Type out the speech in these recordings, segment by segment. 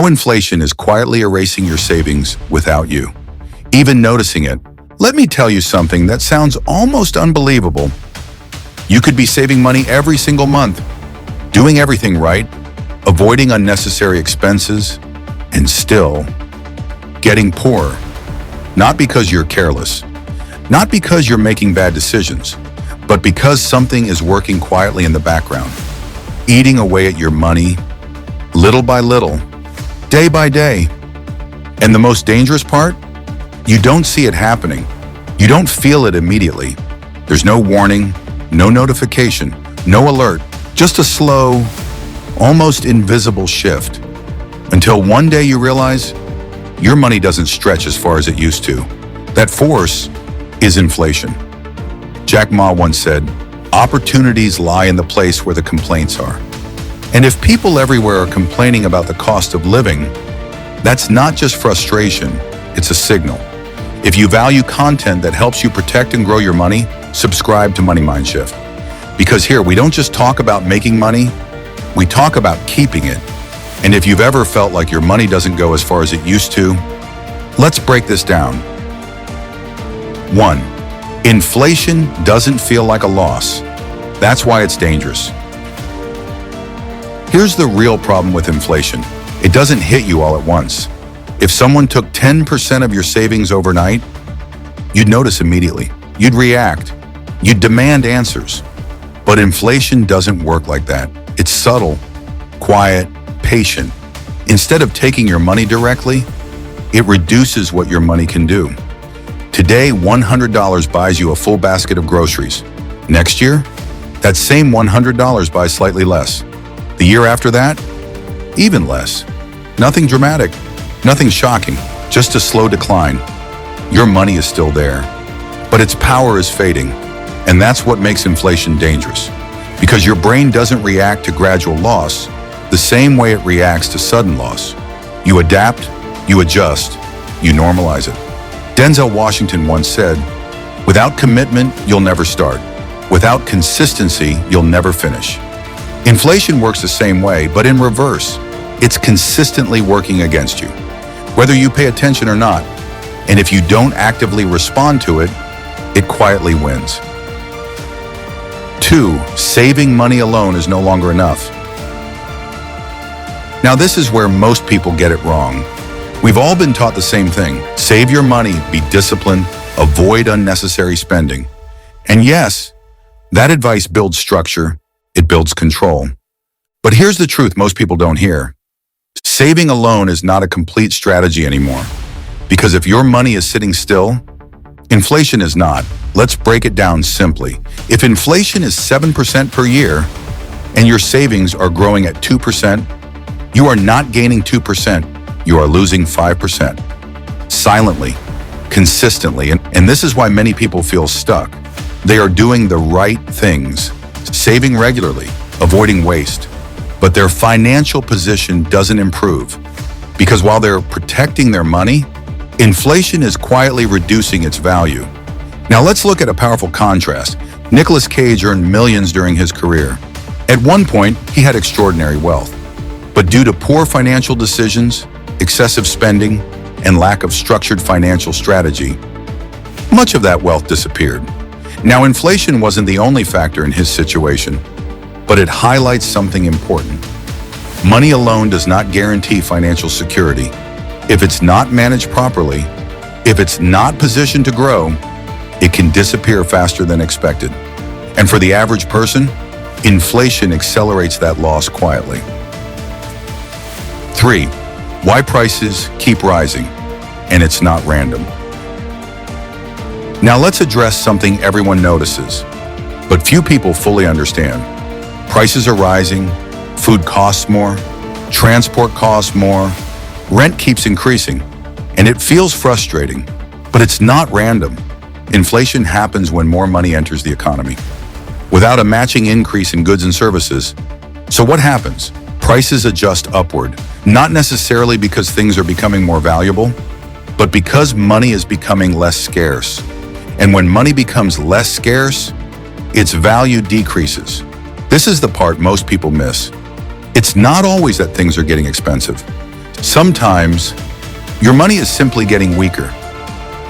How inflation is quietly erasing your savings without you even noticing it. Let me tell you something that sounds almost unbelievable. You could be saving money every single month, doing everything right, avoiding unnecessary expenses, and still getting poorer. Not because you're careless, not because you're making bad decisions, but because something is working quietly in the background, eating away at your money, little by little, day by day. And the most dangerous part? You don't see it happening. You don't feel it immediately. There's no warning, no notification, no alert, just a slow, almost invisible shift. Until one day you realize your money doesn't stretch as far as it used to. That force is inflation. Jack Ma once said, "Opportunities lie in the place where the complaints are." And if people everywhere are complaining about the cost of living, that's not just frustration, it's a signal. If you value content that helps you protect and grow your money, subscribe to Money Mindshift. Because here, we don't just talk about making money, we talk about keeping it. And if you've ever felt like your money doesn't go as far as it used to, let's break this down. 1. Inflation doesn't feel like a loss. That's why it's dangerous. Here's the real problem with inflation. It doesn't hit you all at once. If someone took 10% of your savings overnight, you'd notice immediately. You'd react. You'd demand answers. But inflation doesn't work like that. It's subtle, quiet, patient. Instead of taking your money directly, it reduces what your money can do. Today, $100 buys you a full basket of groceries. Next year, that same $100 buys slightly less. The year after that, even less. Nothing dramatic, nothing shocking, just a slow decline. Your money is still there, but its power is fading. And that's what makes inflation dangerous. Because your brain doesn't react to gradual loss the same way it reacts to sudden loss. You adapt, you adjust, you normalize it. Denzel Washington once said, "Without commitment, you'll never start. Without consistency, you'll never finish." Inflation works the same way, but in reverse. It's consistently working against you, whether you pay attention or not. And if you don't actively respond to it, it quietly wins. 2. Saving money alone is no longer enough. Now, this is where most people get it wrong. We've all been taught the same thing. Save your money, be disciplined, avoid unnecessary spending. And yes, that advice builds structure, it builds control. But here's the truth most people don't hear. Saving alone is not a complete strategy anymore. Because if your money is sitting still, inflation is not. Let's break it down simply. If inflation is 7% per year and your savings are growing at 2%, you are not gaining 2%, you are losing 5%. Silently, consistently, and this is why many people feel stuck. They are doing the right things, saving regularly, avoiding waste, but their financial position doesn't improve. Because while they're protecting their money, inflation is quietly reducing its value. Now let's look at a powerful contrast. Nicolas Cage earned millions during his career. At one point, he had extraordinary wealth. But due to poor financial decisions, excessive spending, and lack of structured financial strategy, much of that wealth disappeared. Now, inflation wasn't the only factor in his situation, but it highlights something important. Money alone does not guarantee financial security. If it's not managed properly, if it's not positioned to grow, it can disappear faster than expected. And for the average person, inflation accelerates that loss quietly. 3. Why prices keep rising, and it's not random. Now let's address something everyone notices, but few people fully understand. Prices are rising, food costs more, transport costs more, rent keeps increasing, and it feels frustrating, but it's not random. Inflation happens when more money enters the economy, without a matching increase in goods and services. So what happens? Prices adjust upward, not necessarily because things are becoming more valuable, but because money is becoming less scarce. And when money becomes less scarce, its value decreases. This is the part most people miss. It's not always that things are getting expensive. Sometimes, your money is simply getting weaker.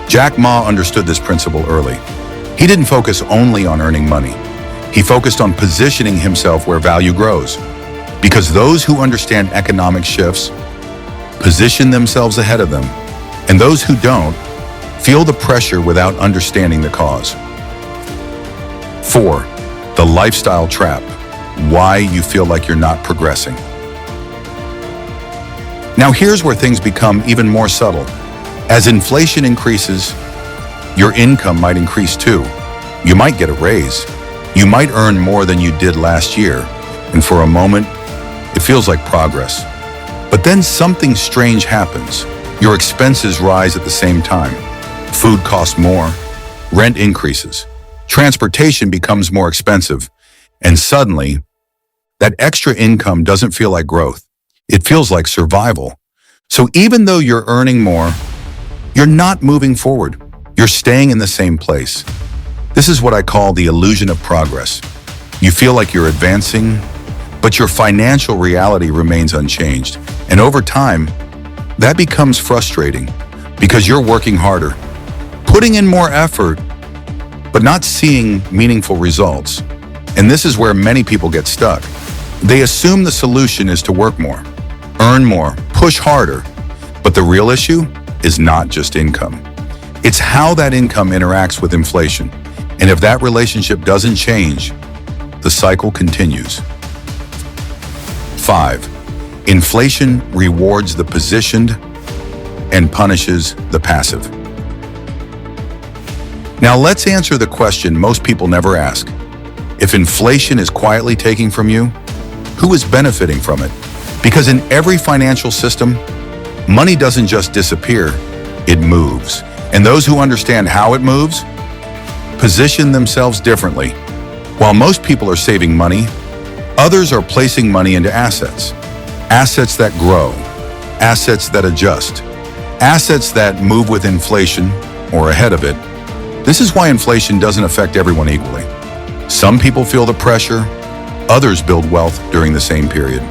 Jack Ma understood this principle early. He didn't focus only on earning money. He focused on positioning himself where value grows. Because those who understand economic shifts position themselves ahead of them, and those who don't feel the pressure without understanding the cause. 4. The lifestyle trap. Why you feel like you're not progressing. Now here's where things become even more subtle. As inflation increases, your income might increase too. You might get a raise. You might earn more than you did last year, and for a moment, it feels like progress. But then something strange happens. Your expenses rise at the same time. Food costs more, rent increases, transportation becomes more expensive, and suddenly, that extra income doesn't feel like growth. It feels like survival. So even though you're earning more, you're not moving forward. You're staying in the same place. This is what I call the illusion of progress. You feel like you're advancing, but your financial reality remains unchanged. And over time, that becomes frustrating because you're working harder, putting in more effort, but not seeing meaningful results. And this is where many people get stuck. They assume the solution is to work more, earn more, push harder. But the real issue is not just income. It's how that income interacts with inflation. And if that relationship doesn't change, the cycle continues. 5. Inflation rewards the positioned and punishes the passive. Now let's answer the question most people never ask. If inflation is quietly taking from you, who is benefiting from it? Because in every financial system, money doesn't just disappear, it moves. And those who understand how it moves position themselves differently. While most people are saving money, others are placing money into assets. Assets that grow, assets that adjust, assets that move with inflation or ahead of it. This is why inflation doesn't affect everyone equally. Some people feel the pressure, others build wealth during the same period.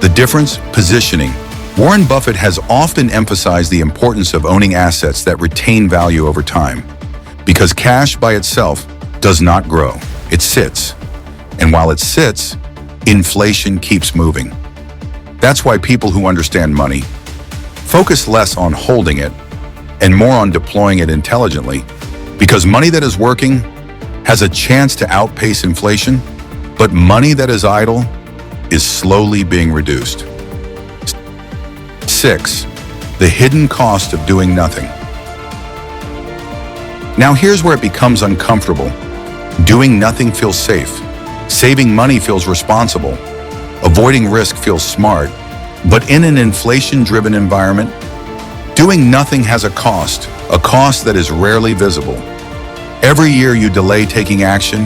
The difference? Positioning. Warren Buffett has often emphasized the importance of owning assets that retain value over time. Because cash by itself does not grow, it sits. And while it sits, inflation keeps moving. That's why people who understand money focus less on holding it and more on deploying it intelligently. Because money that is working has a chance to outpace inflation, but money that is idle is slowly being reduced. 6. The hidden cost of doing nothing. Now here's where it becomes uncomfortable. Doing nothing feels safe. Saving money feels responsible. Avoiding risk feels smart. But in an inflation-driven environment, doing nothing has a cost that is rarely visible. Every year you delay taking action,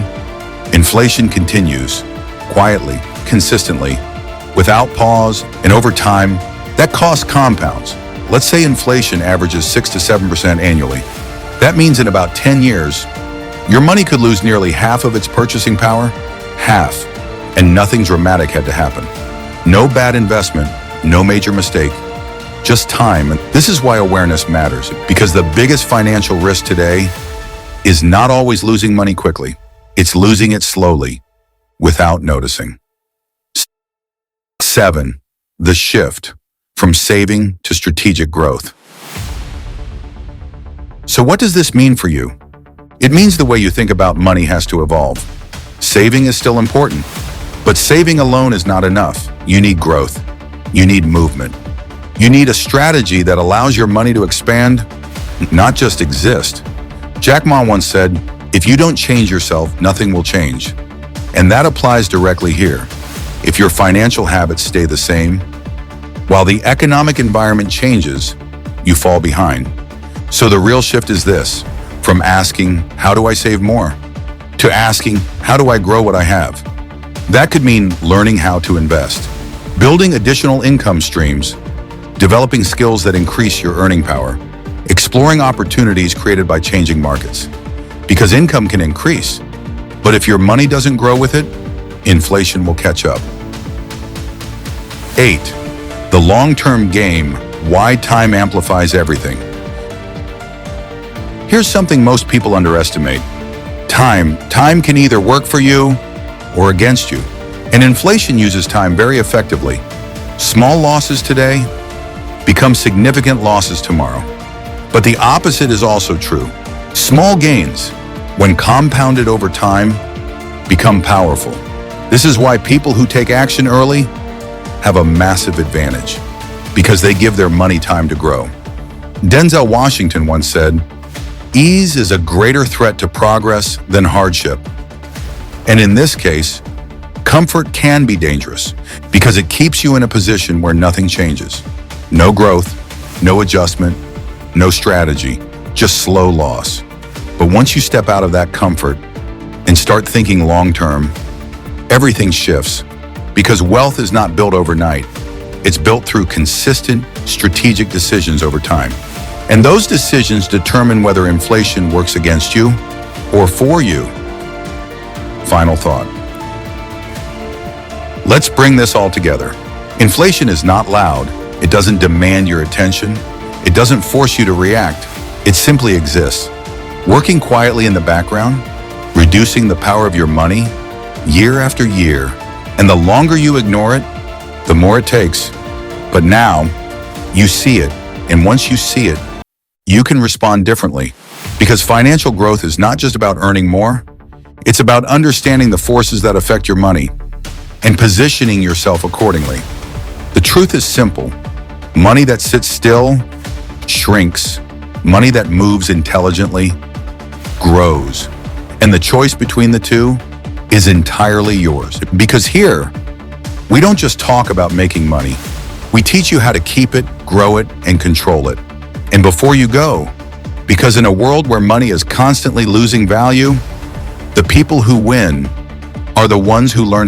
inflation continues, quietly, consistently, without pause, and over time, that cost compounds. Let's say inflation averages 6 to 7% annually. That means in about 10 years, your money could lose nearly half of its purchasing power, half, and nothing dramatic had to happen. No bad investment, no major mistake, just time. And this is why awareness matters, because the biggest financial risk today is not always losing money quickly. It's losing it slowly, without noticing. 7. The shift from saving to strategic growth. So what does this mean for you? It means the way you think about money has to evolve. Saving is still important, but saving alone is not enough. You need growth. You need movement. You need a strategy that allows your money to expand, not just exist. Jack Ma once said, if you don't change yourself, nothing will change. And that applies directly here. If your financial habits stay the same, while the economic environment changes, you fall behind. So the real shift is this, from asking, how do I save more? To asking, how do I grow what I have? That could mean learning how to invest, building additional income streams, developing skills that increase your earning power, exploring opportunities created by changing markets. Because income can increase, but if your money doesn't grow with it, inflation will catch up. 8. The long-term game, why time amplifies everything. Here's something most people underestimate. Time can either work for you or against you. And inflation uses time very effectively. Small losses today become significant losses tomorrow. But the opposite is also true. Small gains, when compounded over time, become powerful. This is why people who take action early have a massive advantage, because they give their money time to grow. Denzel Washington once said, "Ease is a greater threat to progress than hardship." And in this case, comfort can be dangerous because it keeps you in a position where nothing changes. No growth, no adjustment, no strategy, just slow loss. But once you step out of that comfort and start thinking long-term, everything shifts, because wealth is not built overnight. It's built through consistent, strategic decisions over time. And those decisions determine whether inflation works against you or for you. Final thought. Let's bring this all together. Inflation is not loud. It doesn't demand your attention. It doesn't force you to react. It simply exists, working quietly in the background, reducing the power of your money year after year. And the longer you ignore it, the more it takes. But now, you see it. And once you see it, you can respond differently. Because financial growth is not just about earning more. It's about understanding the forces that affect your money and positioning yourself accordingly. The truth is simple. Money that sits still shrinks. Money that moves intelligently grows. And the choice between the two is entirely yours. Because here, we don't just talk about making money. We teach you how to keep it, grow it, and control it. And before you go, because in a world where money is constantly losing value, the people who win are the ones who learn